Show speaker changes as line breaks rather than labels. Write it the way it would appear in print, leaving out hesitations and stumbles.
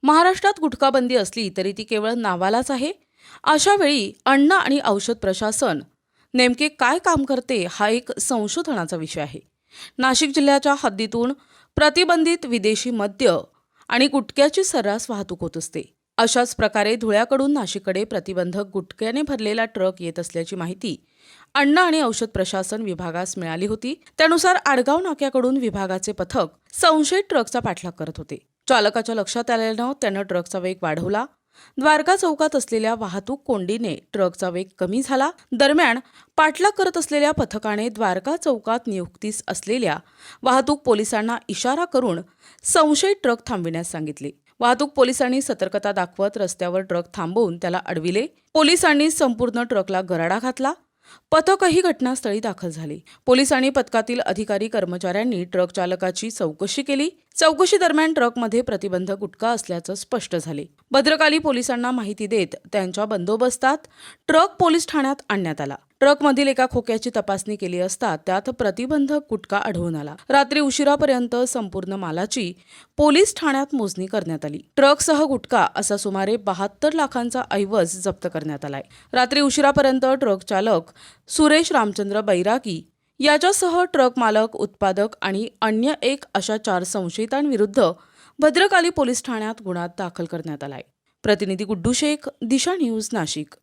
महाराष्ट्रात गुटखाबंदी असली तरी ती केवळ नावालाच आहे. अशा वेळी अन्न आणि औषध प्रशासन नेमके काय काम करते हा एक संशोधनाचा विषय आहे. नाशिक जिल्ह्याच्या हद्दीतून प्रतिबंधित विदेशी मद्य आणि गुटख्याची सर्रास वाहतूक होत असते. अशाच प्रकारे धुळ्याकडून नाशिककडे प्रतिबंधक गुटख्याने भरलेला ट्रक येत असल्याची माहिती अन्न आणि औषध प्रशासन विभागास मिळाली होती. त्यानुसार आडगाव नाक्याकडून विभागाचे पथक संशयित ट्रकचा पाठलाग करत होते. चालकाच्या लक्षात आल्यानं त्यानं ट्रकचा वेग वाढवला. द्वारका चौकात असलेल्या वाहतूक कोंडीने ट्रकचा वेग कमी झाला. दरम्यान पाठलाग करत असलेल्या पथकाने द्वारका चौकात नियुक्तीस असलेल्या वाहतूक पोलिसांना इशारा करून संशयित ट्रक थांबविण्यास सांगितले. वाहतूक पोलिसांनी सतर्कता दाखवत रस्त्यावर ट्रक थांबवून त्याला अडविले. पोलिसांनी संपूर्ण ट्रकला गराडा घातला. पथकही घटनास्थळी दाखल झाले. पोलीस आणि पथकातील अधिकारी कर्मचाऱ्यांनी ट्रक चालकाची चौकशी केली. चौकशी दरम्यान ट्रकमध्ये प्रतिबंधक गुटखा असल्याचं स्पष्ट झाले. भद्रकाली पोलिसांना माहिती देत त्यांच्या बंदोबस्तात ट्रक पोलीस ठाण्यात आणण्यात आला. ट्रकमधील एका खोक्याची तपासणी केली असता त्यात प्रतिबंधक गुटखा आढळून आला. रात्री उशिरापर्यंत संपूर्ण मालाची पोलीस ठाण्यात मोजणी करण्यात आली. ट्रकसह गुटखा असा सुमारे 72 लाखांचा ऐवज जप्त करण्यात आलाय. रात्री उशिरापर्यंत ट्रक चालक सुरेश रामचंद्र बैरागी याच्यासह ट्रक मालक, उत्पादक आणि अन्य एक अशा 4 संशयितांविरुद्ध भद्रकाली पोलीस ठाण्यात गुन्हा दाखल करण्यात आलाय. प्रतिनिधी गुड्डू शेख, दिशा न्यूज, नाशिक.